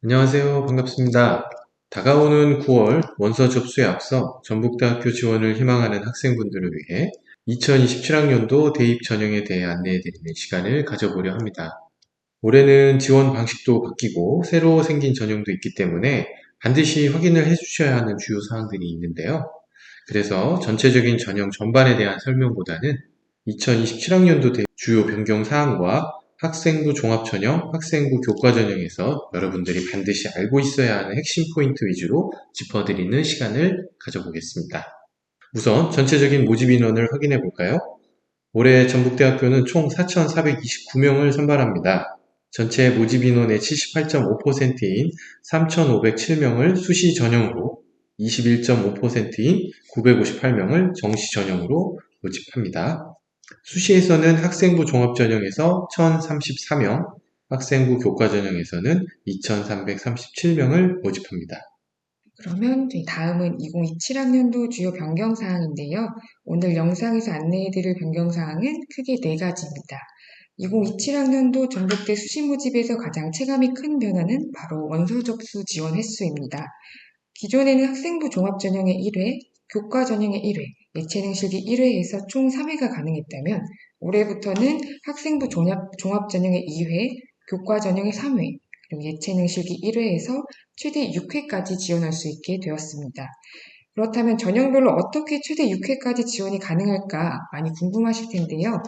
안녕하세요. 반갑습니다. 다가오는 9월 원서 접수에 앞서 전북대학교 지원을 희망하는 학생분들을 위해 2027학년도 대입 전형에 대해 안내해드리는 시간을 가져보려 합니다. 올해는 지원 방식도 바뀌고 새로 생긴 전형도 있기 때문에 반드시 확인을 해주셔야 하는 주요 사항들이 있는데요. 그래서 전체적인 전형 전반에 대한 설명보다는 2027학년도 주요 변경 사항과 학생부 종합전형, 학생부 교과전형에서 여러분들이 반드시 알고 있어야 하는 핵심 포인트 위주로 짚어드리는 시간을 가져보겠습니다. 우선 전체적인 모집 인원을 확인해 볼까요? 올해 전북대학교는 총 4,429명을 선발합니다. 전체 모집 인원의 78.5%인 3,507명을 수시 전형으로, 21.5%인 958명을 정시 전형으로 모집합니다. 수시에서는 학생부 종합전형에서 1,034명, 학생부 교과전형에서는 2,337명을 모집합니다. 그러면 저희 다음은 2027학년도 주요 변경사항인데요. 오늘 영상에서 안내해드릴 변경사항은 크게 4가지입니다. 2027학년도 전북대 수시 모집에서 가장 체감이 큰 변화는 바로 원서 접수 지원 횟수입니다. 기존에는 학생부 종합전형의 1회, 교과전형의 1회, 예체능 실기 1회에서 총 3회가 가능했다면 올해부터는 학생부 종합전형의 2회, 교과전형의 3회, 그리고 예체능 실기 1회에서 최대 6회까지 지원할 수 있게 되었습니다. 그렇다면 전형별로 어떻게 최대 6회까지 지원이 가능할까 많이 궁금하실 텐데요.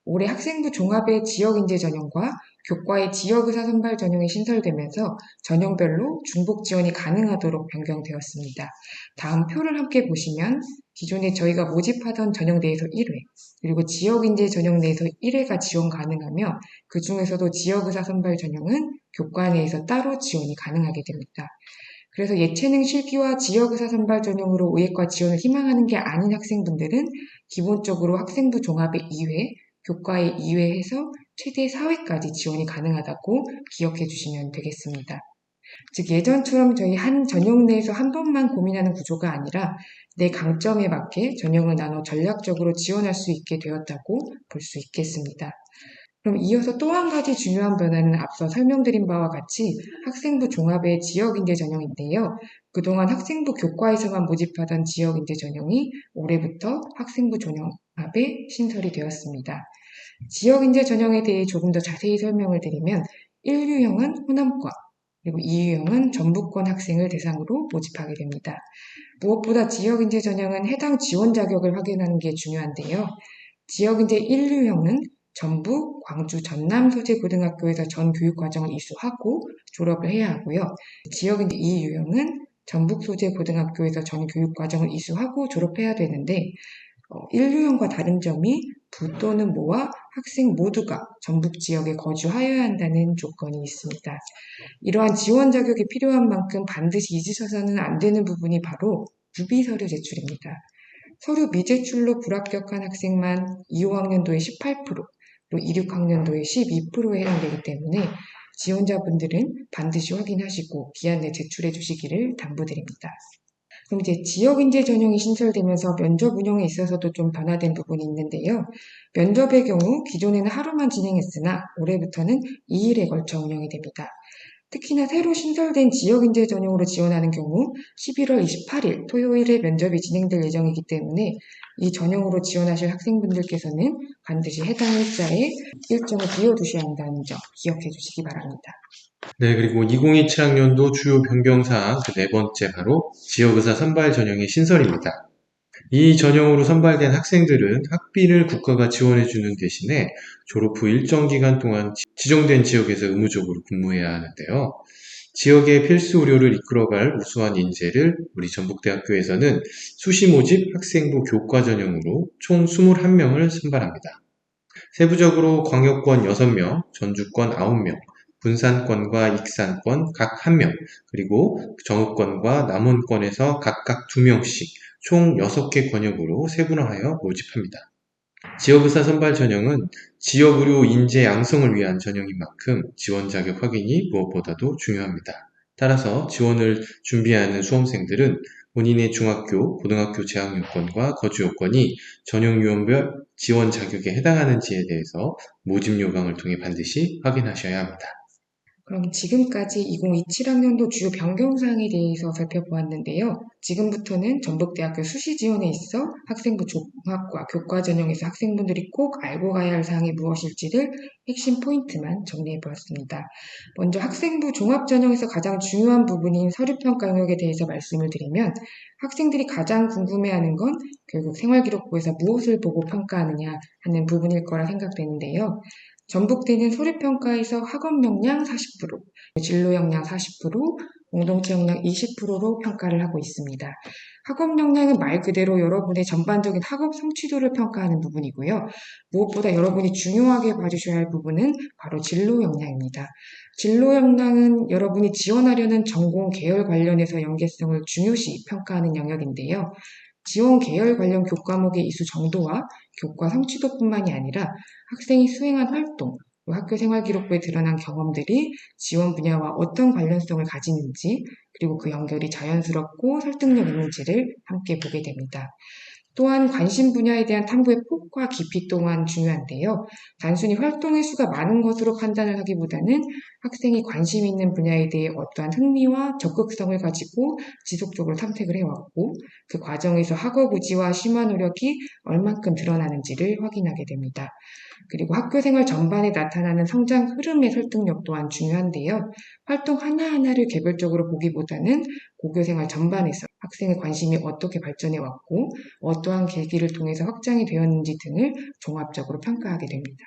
올해 학생부 종합의 지역인재 전형과 교과의 지역의사 선발 전형이 신설되면서 전형별로 중복 지원이 가능하도록 변경되었습니다. 다음 표를 함께 보시면 기존에 저희가 모집하던 전형 내에서 1회, 그리고 지역인재 전형 내에서 1회가 지원 가능하며 그 중에서도 지역의사 선발 전형은 교과 내에서 따로 지원이 가능하게 됩니다. 그래서 예체능 실기와 지역의사 선발 전형으로 의예과 지원을 희망하는 게 아닌 학생분들은 기본적으로 학생부 종합의 2회, 교과의 2회 해서 최대 4회까지 지원이 가능하다고 기억해 주시면 되겠습니다. 즉 예전처럼 저희 한 전형 내에서 한 번만 고민하는 구조가 아니라 내 강점에 맞게 전형을 나눠 전략적으로 지원할 수 있게 되었다고 볼 수 있겠습니다. 그럼 이어서 또 한 가지 중요한 변화는 앞서 설명드린 바와 같이 학생부 종합의 지역인재 전형인데요. 그동안 학생부 교과에서만 모집하던 지역인재 전형이 올해부터 학생부 종합에 신설이 되었습니다. 지역인재 전형에 대해 조금 더 자세히 설명을 드리면 1유형은 호남권, 그리고 2유형은 전북권 학생을 대상으로 모집하게 됩니다. 무엇보다 지역인재 전형은 해당 지원 자격을 확인하는 게 중요한데요. 지역인재 1유형은 전북, 광주, 전남 소재 고등학교에서 전 교육 과정을 이수하고 졸업을 해야 하고요. 지역인재 2유형은 전북 소재 고등학교에서 전 교육 과정을 이수하고 졸업해야 되는데 1유형과 다른 점이 부 또는 모와 학생 모두가 전북 지역에 거주하여야 한다는 조건이 있습니다. 이러한 지원 자격이 필요한 만큼 반드시 잊으셔서는 안 되는 부분이 바로 구비 서류 제출입니다. 서류 미제출로 불합격한 학생만 25학년도에 18%, 그리고 26학년도에 12%에 해당되기 때문에 지원자분들은 반드시 확인하시고 기한 내 제출해 주시기를 당부드립니다. 그럼 이제 지역인재 전형이 신설되면서 면접 운영에 있어서도 좀 변화된 부분이 있는데요. 면접의 경우 기존에는 하루만 진행했으나 올해부터는 2일에 걸쳐 운영이 됩니다. 특히나 새로 신설된 지역인재 전형으로 지원하는 경우 11월 28일 토요일에 면접이 진행될 예정이기 때문에 이 전형으로 지원하실 학생분들께서는 반드시 해당 일자에 일정을 비워두셔야 한다는 점 기억해 주시기 바랍니다. 네, 그리고 2027학년도 주요 변경사항 그 네 번째 바로 지역의사 선발 전형의 신설입니다. 이 전형으로 선발된 학생들은 학비를 국가가 지원해주는 대신에 졸업 후 일정 기간 동안 지정된 지역에서 의무적으로 근무해야 하는데요. 지역의 필수 의료를 이끌어갈 우수한 인재를 우리 전북대학교에서는 수시 모집 학생부 교과 전형으로 총 21명을 선발합니다. 세부적으로 광역권 6명, 전주권 9명, 분산권과 익산권 각 1명, 그리고 정읍권과 남원권에서 각각 2명씩 총 6개 권역으로 세분화하여 모집합니다. 지역의사 선발 전형은 지역의료 인재 양성을 위한 전형인 만큼 지원 자격 확인이 무엇보다도 중요합니다. 따라서 지원을 준비하는 수험생들은 본인의 중학교, 고등학교 재학 요건과 거주 요건이 전형 유형별 지원 자격에 해당하는지에 대해서 모집 요강을 통해 반드시 확인하셔야 합니다. 그럼 지금까지 2027학년도 주요 변경사항에 대해서 살펴보았는데요. 지금부터는 전북대학교 수시 지원에 있어 학생부 종합과 교과 전형에서 학생분들이 꼭 알고 가야 할 사항이 무엇일지를 핵심 포인트만 정리해 보았습니다. 먼저 학생부 종합 전형에서 가장 중요한 부분인 서류평가 영역에 대해서 말씀을 드리면 학생들이 가장 궁금해하는 건 결국 생활기록부에서 무엇을 보고 평가하느냐 하는 부분일 거라 생각되는데요. 전북대는 서류평가에서 학업 역량 40%, 진로 역량 40%, 공동체 역량 20%로 평가를 하고 있습니다. 학업 역량은 말 그대로 여러분의 전반적인 학업 성취도를 평가하는 부분이고요. 무엇보다 여러분이 중요하게 봐주셔야 할 부분은 바로 진로 역량입니다. 진로 역량은 여러분이 지원하려는 전공 계열 관련해서 연계성을 중요시 평가하는 영역인데요. 지원 계열 관련 교과목의 이수 정도와 교과 성취도뿐만이 아니라 학생이 수행한 활동, 학교 생활기록부에 드러난 경험들이 지원 분야와 어떤 관련성을 가지는지, 그리고 그 연결이 자연스럽고 설득력 있는지를 함께 보게 됩니다. 또한 관심 분야에 대한 탐구의 폭과 깊이 또한 중요한데요. 단순히 활동의 수가 많은 것으로 판단을 하기보다는 학생이 관심 있는 분야에 대해 어떠한 흥미와 적극성을 가지고 지속적으로 탐색을 해왔고 그 과정에서 학업 의지와 심화 노력이 얼만큼 드러나는지를 확인하게 됩니다. 그리고 학교 생활 전반에 나타나는 성장 흐름의 설득력 또한 중요한데요. 활동 하나하나를 개별적으로 보기보다는 고교 생활 전반에서 학생의 관심이 어떻게 발전해 왔고 어떠한 계기를 통해서 확장이 되었는지 등을 종합적으로 평가하게 됩니다.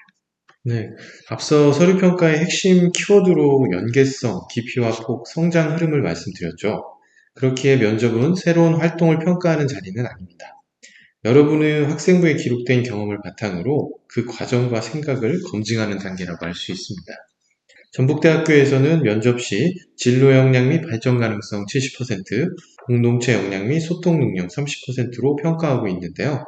네, 앞서 서류평가의 핵심 키워드로 연계성, 깊이와 폭, 성장 흐름을 말씀드렸죠. 그렇기에 면접은 새로운 활동을 평가하는 자리는 아닙니다. 여러분의 학생부에 기록된 경험을 바탕으로 그 과정과 생각을 검증하는 단계라고 할 수 있습니다. 전북대학교에서는 면접 시 진로 역량 및 발전 가능성 70%, 공동체 역량 및 소통 능력 30%로 평가하고 있는데요.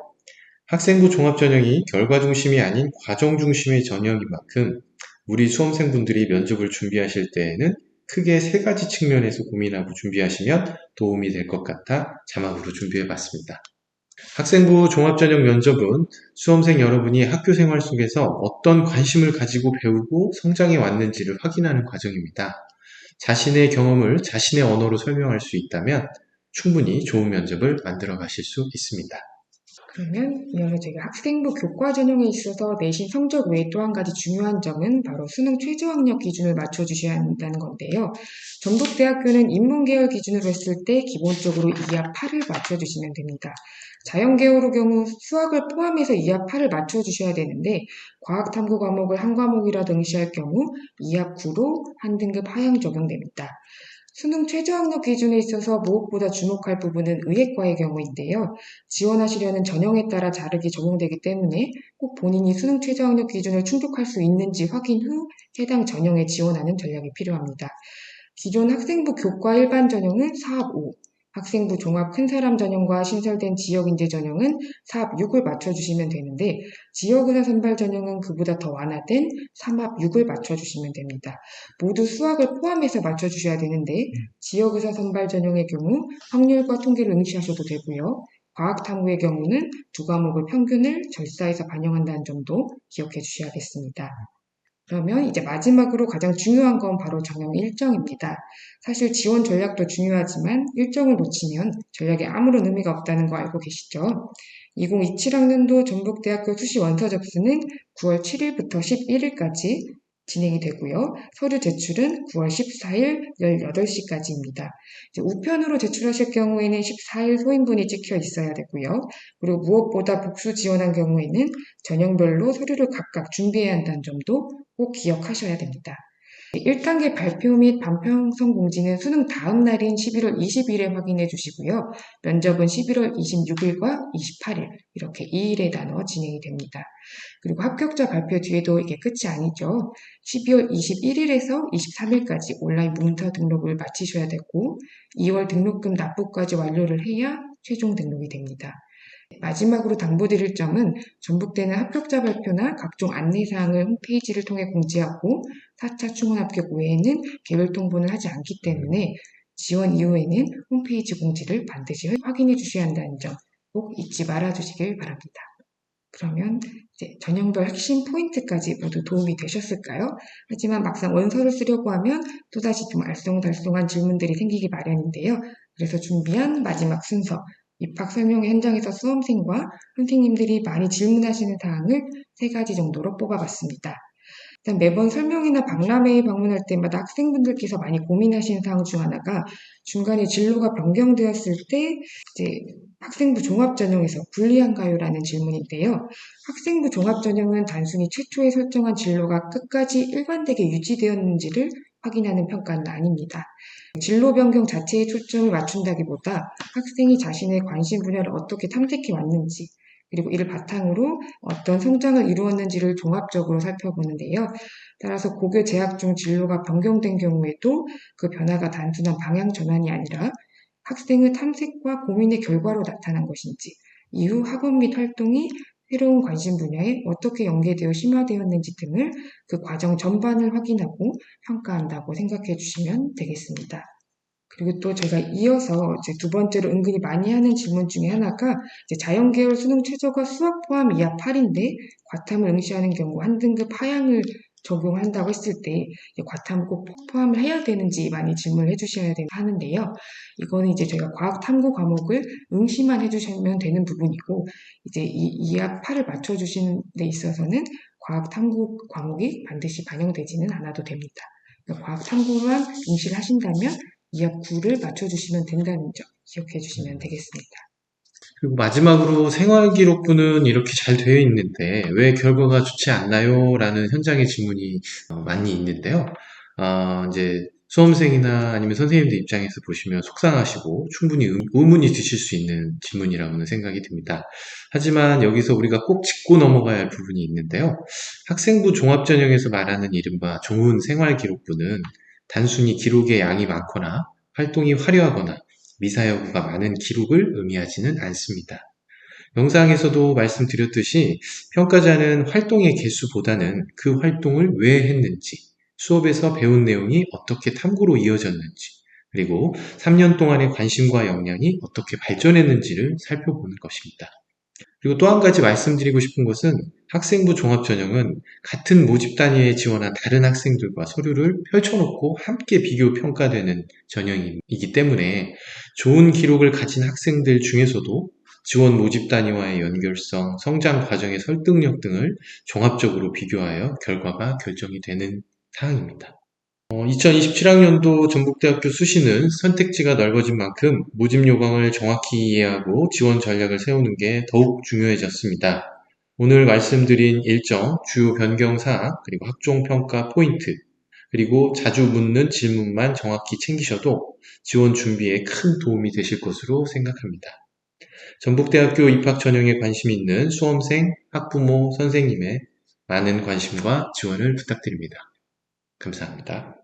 학생부 종합전형이 결과 중심이 아닌 과정 중심의 전형인 만큼 우리 수험생분들이 면접을 준비하실 때에는 크게 세 가지 측면에서 고민하고 준비하시면 도움이 될 것 같아 자막으로 준비해봤습니다. 학생부 종합전형 면접은 수험생 여러분이 학교 생활 속에서 어떤 관심을 가지고 배우고 성장해 왔는지를 확인하는 과정입니다. 자신의 경험을 자신의 언어로 설명할 수 있다면 충분히 좋은 면접을 만들어 가실 수 있습니다. 그러면 이어서 저희가 학생부 교과 전형에 있어서 내신 성적 외에 또 한 가지 중요한 점은 바로 수능 최저학력 기준을 맞춰주셔야 한다는 건데요. 전북대학교는 인문계열 기준으로 했을 때 기본적으로 2합 8을 맞춰주시면 됩니다. 자연계열의 경우 수학을 포함해서 2합 8을 맞춰주셔야 되는데 과학탐구 과목을 한 과목이라도 응시할 경우 2합 9로 한 등급 하향 적용됩니다. 수능 최저학력 기준에 있어서 무엇보다 주목할 부분은 의예과의 경우인데요. 지원하시려는 전형에 따라 다르게 적용되기 때문에 꼭 본인이 수능 최저학력 기준을 충족할 수 있는지 확인 후 해당 전형에 지원하는 전략이 필요합니다. 기존 학생부 교과 일반 전형은 4합 5, 학생부 종합 큰 사람 전형과 신설된 지역인재 전형은 4합 6을 맞춰주시면 되는데 지역의사 선발 전형은 그보다 더 완화된 3합 6을 맞춰주시면 됩니다. 모두 수학을 포함해서 맞춰주셔야 되는데 지역의사 선발 전형의 경우 확률과 통계를 응시하셔도 되고요. 과학탐구의 경우는 두 과목의 평균을 절사해서 반영한다는 점도 기억해 주셔야겠습니다. 그러면 이제 마지막으로 가장 중요한 건 바로 전형 일정입니다. 사실 지원 전략도 중요하지만 일정을 놓치면 전략에 아무런 의미가 없다는 거 알고 계시죠? 2027학년도 전북대학교 수시 원서 접수는 9월 7일부터 11일까지 진행이 되고요. 서류 제출은 9월 14일 18시까지입니다. 우편으로 제출하실 경우에는 14일 소인분이 찍혀 있어야 되고요. 그리고 무엇보다 복수 지원한 경우에는 전형별로 서류를 각각 준비해야 한다는 점도 꼭 기억하셔야 됩니다. 1단계 발표 및 반평성 공지는 수능 다음 날인 11월 20일에 확인해 주시고요. 면접은 11월 26일과 28일 이렇게 2일에 나눠 진행이 됩니다. 그리고 합격자 발표 뒤에도 이게 끝이 아니죠. 12월 21일에서 23일까지 온라인 문서 등록을 마치셔야 되고 2월 등록금 납부까지 완료를 해야 최종 등록이 됩니다. 마지막으로 당부드릴 점은 전북대는 합격자 발표나 각종 안내사항을 홈페이지를 통해 공지하고 4차 추문 합격 외에는 개별 통보는 하지 않기 때문에 지원 이후에는 홈페이지 공지를 반드시 확인해 주셔야 한다는 점 꼭 잊지 말아 주시길 바랍니다. 그러면 이제 전형별 핵심 포인트까지 모두 도움이 되셨을까요? 하지만 막상 원서를 쓰려고 하면 또다시 좀 알쏭달쏭한 질문들이 생기기 마련인데요. 그래서 준비한 마지막 순서, 입학 설명 현장에서 수험생과 선생님들이 많이 질문하시는 사항을 3가지 정도로 뽑아봤습니다. 일단 매번 설명이나 박람회에 방문할 때마다 학생분들께서 많이 고민하시는 사항 중 하나가 중간에 진로가 변경되었을 때 이제 학생부 종합전형에서 불리한가요라는 질문인데요. 학생부 종합전형은 단순히 최초에 설정한 진로가 끝까지 일관되게 유지되었는지를 확인하는 평가는 아닙니다. 진로 변경 자체에 초점을 맞춘다기보다 학생이 자신의 관심 분야를 어떻게 탐색해 왔는지, 그리고 이를 바탕으로 어떤 성장을 이루었는지를 종합적으로 살펴보는데요. 따라서 고교 재학 중 진로가 변경된 경우에도 그 변화가 단순한 방향 전환이 아니라 학생의 탐색과 고민의 결과로 나타난 것인지, 이후 학업 및 활동이 새로운 관심 분야에 어떻게 연계되어 심화되었는지 등을 그 과정 전반을 확인하고 평가한다고 생각해 주시면 되겠습니다. 그리고 또 제가 이어서 이제 2번째로 은근히 많이 하는 질문 중에 하나가 이제 자연계열 수능 최저가 수학 포함 이하 8인데 과탐을 응시하는 경우 한 등급 하향을 적용한다고 했을 때 과탐을 꼭 포함을 해야 되는지 많이 질문을 해주셔야 하는데요. 이거는 이제 저희가 과학 탐구 과목을 응시만 해주시면 되는 부분이고 이제 이 이하 8을 맞춰주시는 데 있어서는 과학 탐구 과목이 반드시 반영되지는 않아도 됩니다. 그러니까 과학 탐구만 응시를 하신다면 이하 9를 맞춰주시면 된다는 점 기억해 주시면 되겠습니다. 그리고 마지막으로 생활기록부는 이렇게 잘 되어 있는데 왜 결과가 좋지 않나요? 라는 현장의 질문이 많이 있는데요. 이제 수험생이나 아니면 선생님들 입장에서 보시면 속상하시고 충분히 의문이 드실 수 있는 질문이라고는 생각이 듭니다. 하지만 여기서 우리가 꼭 짚고 넘어가야 할 부분이 있는데요. 학생부 종합전형에서 말하는 이른바 좋은 생활기록부는 단순히 기록의 양이 많거나 활동이 화려하거나 미사 여구가 많은 기록을 의미하지는 않습니다. 영상에서도 말씀드렸듯이 평가자는 활동의 개수보다는 그 활동을 왜 했는지, 수업에서 배운 내용이 어떻게 탐구로 이어졌는지, 그리고 3년 동안의 관심과 역량이 어떻게 발전했는지를 살펴보는 것입니다. 그리고 또 한 가지 말씀드리고 싶은 것은 학생부 종합전형은 같은 모집 단위에 지원한 다른 학생들과 서류를 펼쳐놓고 함께 비교 평가되는 전형이기 때문에 좋은 기록을 가진 학생들 중에서도 지원 모집 단위와의 연결성, 성장 과정의 설득력 등을 종합적으로 비교하여 결과가 결정이 되는 사항입니다. 2027학년도 전북대학교 수시는 선택지가 넓어진 만큼 모집 요강을 정확히 이해하고 지원 전략을 세우는 게 더욱 중요해졌습니다. 오늘 말씀드린 일정, 주요 변경 사항, 그리고 학종 평가 포인트, 그리고 자주 묻는 질문만 정확히 챙기셔도 지원 준비에 큰 도움이 되실 것으로 생각합니다. 전북대학교 입학 전형에 관심 있는 수험생, 학부모, 선생님의 많은 관심과 지원을 부탁드립니다. 감사합니다.